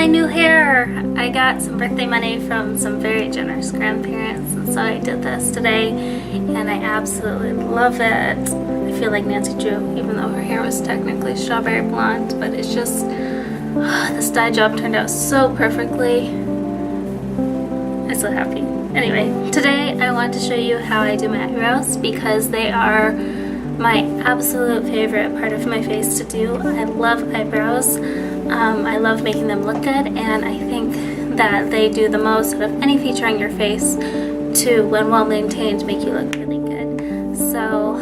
my new hair! I got some birthday money from some very generous grandparents, and so I did this today, and I absolutely love it. I feel like Nancy Drew, even though her hair was technically strawberry blonde, but it's just, this dye job turned out so perfectly. I'm so happy. Anyway, today I want to show you how I do my eyebrows because they are my absolute favorite part of my face to do. I love eyebrows. I love making them look good, and I think that they do the most out of any feature on your face to, when well maintained, make you look really good. So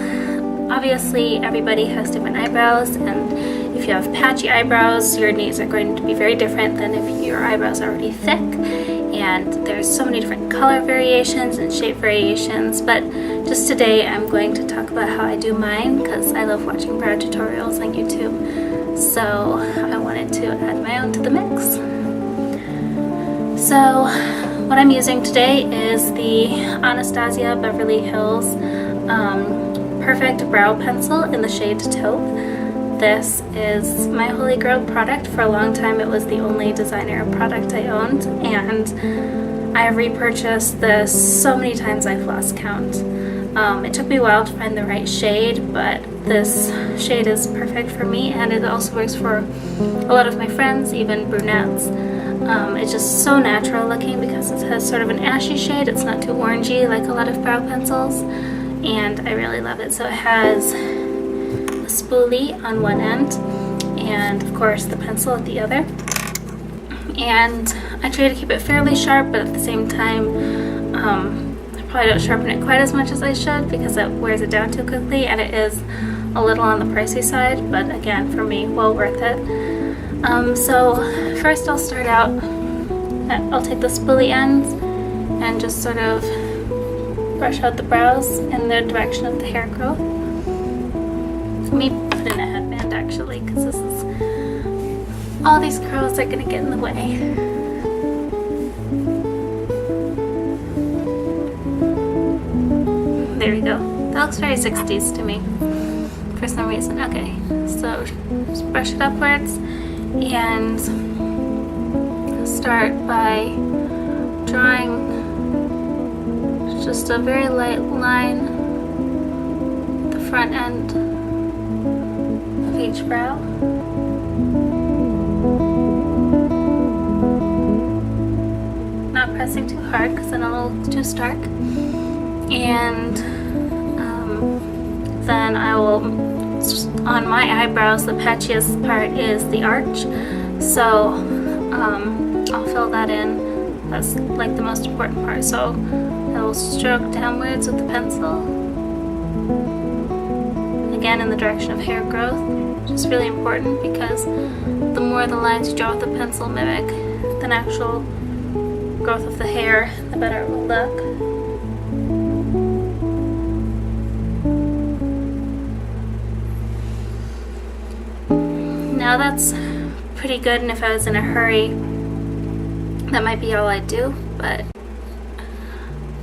obviously everybody has different eyebrows, and if you have patchy eyebrows, your needs are going to be very different than if your eyebrows are already thick. And there's so many different color variations and shape variations, but just today I'm going to talk about how I do mine because I love watching brow tutorials on YouTube. So I wanted to add my own to the mix. So what I'm using today is the Anastasia Beverly Hills Perfect Brow Pencil in the shade Taupe. This is my holy grail product. For a long time it was the only designer product I owned, and I've repurchased this so many times I've lost count. It took me a while to find the right shade, but this shade is perfect for me, and it also works for a lot of my friends, even brunettes. It's just so natural looking because it has sort of an ashy shade. It's not too orangey like a lot of brow pencils, and I really love it. So it has spoolie on one end and of course the pencil at the other, and I try to keep it fairly sharp, but at the same time I probably don't sharpen it quite as much as I should because it wears it down too quickly, and it is a little on the pricey side, but again, for me, well worth it. So first I'll start out, I'll take the spoolie ends and just sort of brush out the brows in the direction of the hair growth. Let me put in a headband actually, because this is, all these curls are going to get in the way. There we go. That looks very 60s to me for some reason. Okay, so just brush it upwards and start by drawing just a very light line at the front end each brow. Not pressing too hard because then it'll look too stark. And then I will, on my eyebrows, the patchiest part is the arch. So I'll fill that in. That's like the most important part. So I will stroke downwards with the pencil. Again, in the direction of hair growth, which is really important because the more the lines you draw with the pencil mimic the natural growth of the hair, the better it will look. Now that's pretty good, and if I was in a hurry, that might be all I'd do, but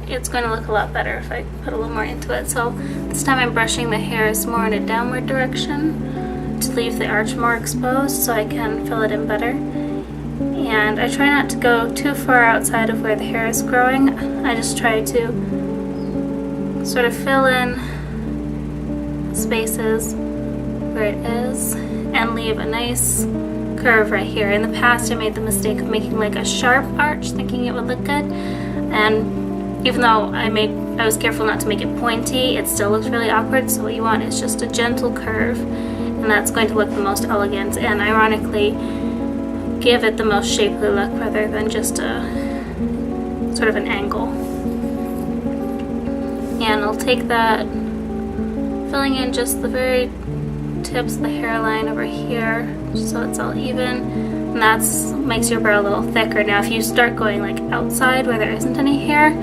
it's going to look a lot better if I put a little more into it. So this time I'm brushing the hairs more in a downward direction to leave the arch more exposed so I can fill it in better. And I try not to go too far outside of where the hair is growing. I just try to sort of fill in spaces where it is and leave a nice curve right here. In the past I made the mistake of making like a sharp arch thinking it would look good, and even though I was careful not to make it pointy, it still looks really awkward. So what you want is just a gentle curve, and that's going to look the most elegant and ironically give it the most shapely look rather than just a sort of an angle. And I'll take that, filling in just the very tips of the hairline over here so it's all even, and that makes your brow a little thicker. Now if you start going like outside where there isn't any hair,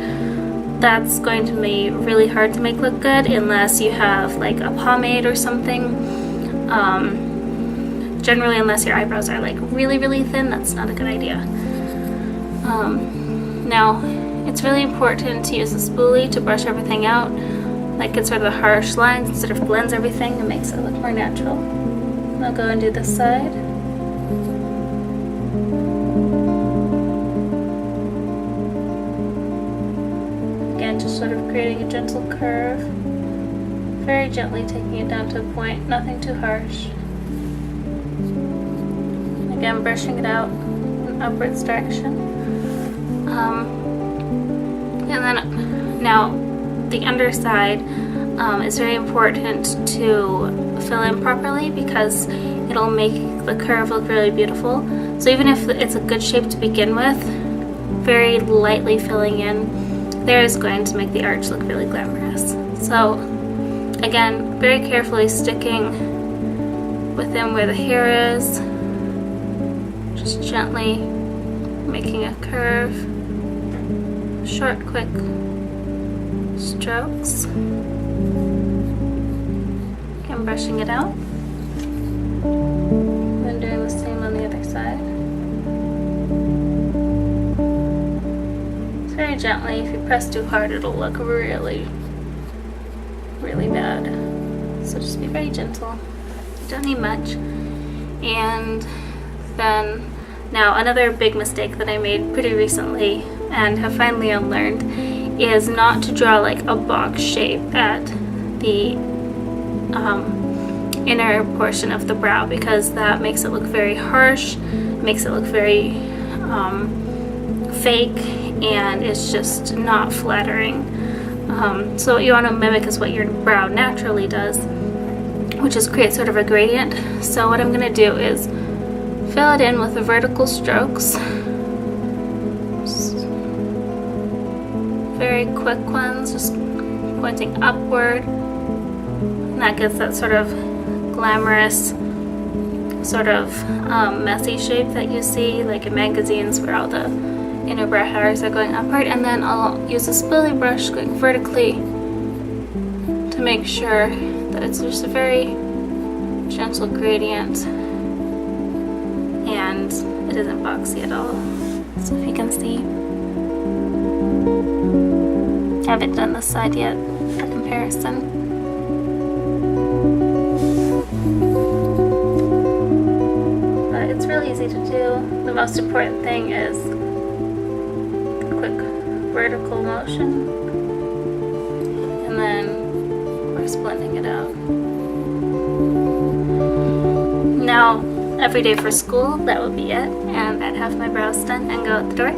that's going to be really hard to make look good unless you have like a pomade or something. Generally, unless your eyebrows are like really, really thin, that's not a good idea. Now, it's really important to use a spoolie to brush everything out. Like it's sort of the harsh lines and sort of blends everything and makes it look more natural. I'll go and do this side. just sort of creating a gentle curve. Very gently taking it down to a point, nothing too harsh. Again, brushing it out in upwards direction. And then now the underside is very important to fill in properly because it'll make the curve look really beautiful. So even if it's a good shape to begin with, very lightly filling in there is going to make the arch look really glamorous. So again, very carefully sticking within where the hair is, just gently making a curve, short, quick strokes. Again, brushing it out. Then doing the same on the other side. Very gently. If you press too hard, it'll look really, really bad. So just be very gentle. You don't need much. And then, now another big mistake that I made pretty recently and have finally unlearned is not to draw like a box shape at the inner portion of the brow, because that makes it look very harsh, makes it look very fake, and it's just not flattering. So what you want to mimic is what your brow naturally does, which is create sort of a gradient. So what I'm going to do is fill it in with the vertical strokes, just very quick ones, just pointing upward, and that gives that sort of glamorous, sort of messy shape that you see like in magazines where all the inner brow hairs are going upward. And then I'll use a spoolie brush going vertically to make sure that it's just a very gentle gradient and it isn't boxy at all. So if you can see, I haven't done this side yet for comparison. But it's really easy to do. The most important thing is quick vertical motion, and then of course blending it out. Now every day for school, that would be it, and I'd have my brows done and go out the door.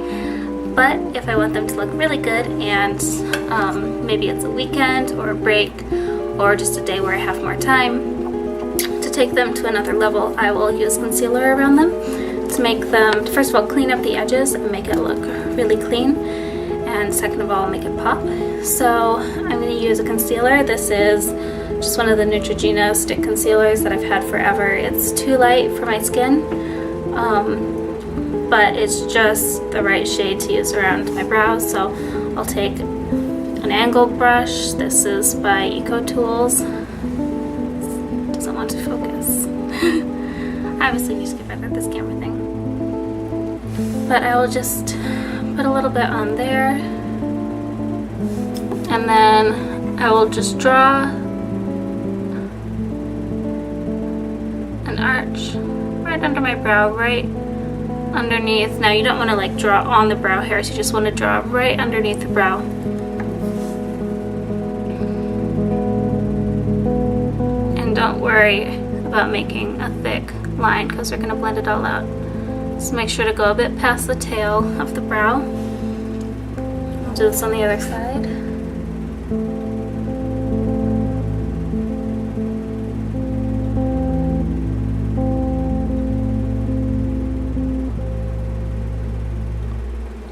But if I want them to look really good, and maybe it's a weekend or a break or just a day where I have more time to take them to another level, I will use concealer around them to make them, first of all, clean up the edges and make it look really clean, and second of all, make it pop. So I'm going to use a concealer. This is just one of the Neutrogena stick concealers that I've had forever. It's too light for my skin, but it's just the right shade to use around my brows. So I'll take an angled brush. This is by Ecotools. Doesn't want to focus. I obviously need to get better at this camera thing. But I will just put a little bit on there, and then I will just draw an arch right under my brow, right underneath. Now you don't want to like draw on the brow hairs, you just want to draw right underneath the brow. And don't worry about making a thick line because we're going to blend it all out. Just make sure to go a bit past the tail of the brow. I'll do this on the other side.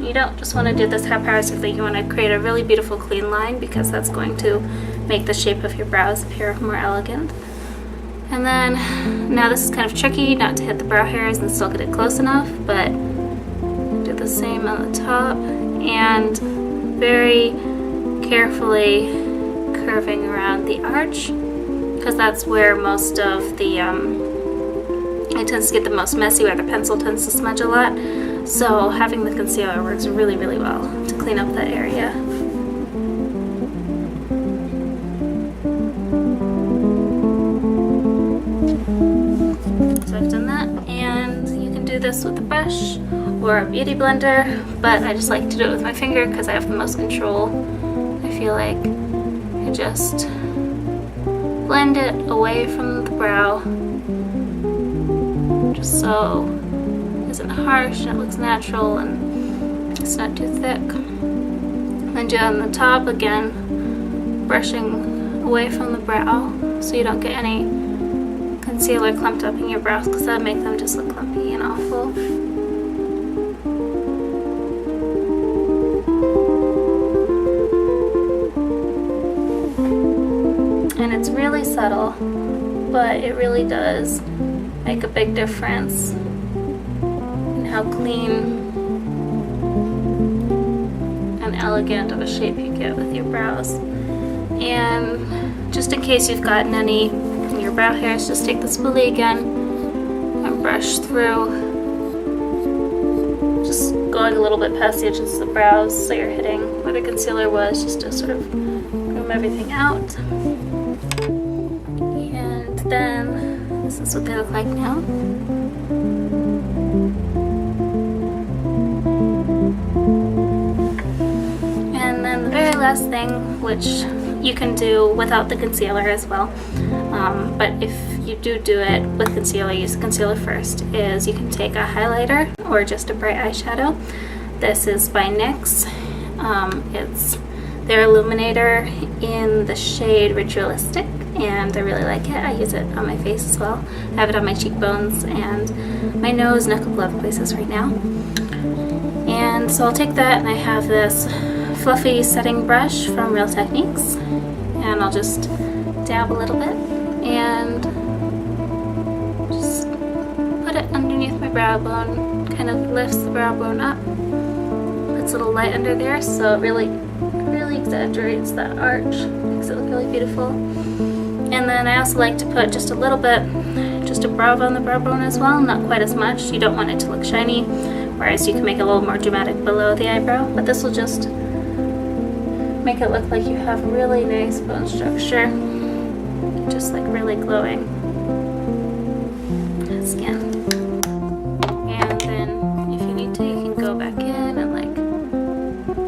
You don't just want to do this haphazardly, you want to create a really beautiful clean line because that's going to make the shape of your brows appear more elegant. And then, now this is kind of tricky not to hit the brow hairs and still get it close enough, but do the same on the top and very carefully curving around the arch because that's where most of the, it tends to get the most messy, where the pencil tends to smudge a lot. So having the concealer works really, really well to clean up that area. So I've done that, and you can do this with a brush or a beauty blender, but I just like to do it with my finger because I have the most control, I feel like I just blend it away from the brow, just so it isn't harsh and it looks natural and it's not too thick. Then do it on the top again, brushing away from the brow so you don't get any concealer clumped up in your brows, because that would make them just look clumpy and awful. And it's really subtle, but it really does make a big difference in how clean and elegant of a shape you get with your brows. And just in case you've gotten any in your brow hairs, just take the spoolie again and brush through, just going a little bit past the edges of the brows so you're hitting where the concealer was, just to sort of groom everything out. And then this is what they look like now. And then the very last thing, which you can do without the concealer as well, but if you do it with concealer, use the concealer first, is you can take a highlighter or just a bright eyeshadow. This is by NYX. It's their Illuminator in the shade Ritualistic, and I really like it. I use it on my face as well. I have it on my cheekbones and my nose and a couple other places right now. And so I'll take that, and I have this fluffy setting brush from Real Techniques, and I'll just dab a little bit and just put it underneath my brow bone. Kind of lifts the brow bone up, puts a little light under there, so it really exaggerates that arch, makes it look really beautiful. And then I also like to put just a little bit, just a brow on the brow bone as well, not quite as much. You don't want it to look shiny, whereas you can make it a little more dramatic below the eyebrow, but this will just make it look like you have really nice bone structure, just like really glowing skin. And then if you need to, you can go back in and like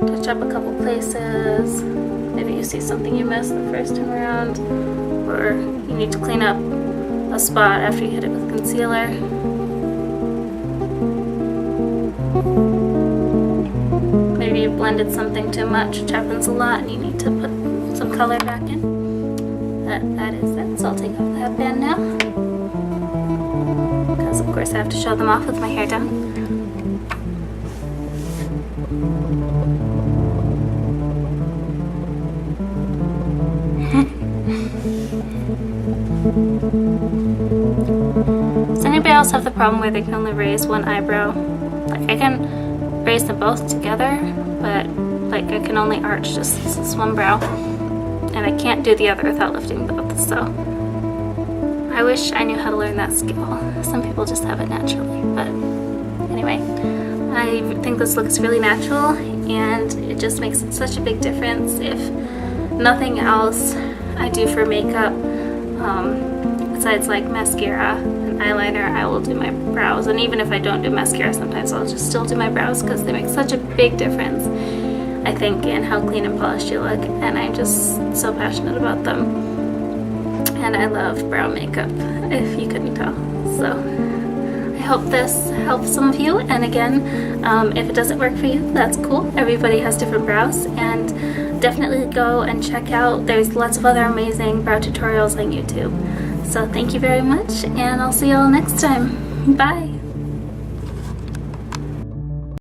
touch up a couple places. Maybe you see something you missed the first time around, or you need to clean up a spot after you hit it with concealer. Maybe you blended something too much, which happens a lot, and you need to put some color back in. That is it. So I'll take off that band now, because of course I have to show them off with my hair down. Does anybody else have the problem where they can only raise one eyebrow? Like, I can raise them both together, but like I can only arch just this one brow, and I can't do the other without lifting both. So I wish I knew how to learn that skill. Some people just have it naturally, but anyway, I think this looks really natural, and it just makes such a big difference. If nothing else I do for makeup, besides like mascara and eyeliner, I will do my brows. And even if I don't do mascara, sometimes I'll just still do my brows, because they make such a big difference, I think, in how clean and polished you look. And I'm just so passionate about them. And I love brow makeup, if you couldn't tell. So I hope this helps some of you. And again, if it doesn't work for you, that's cool. Everybody has different brows, and definitely go and check out, there's lots of other amazing brow tutorials on YouTube. So thank you very much, and I'll see you all next time. Bye!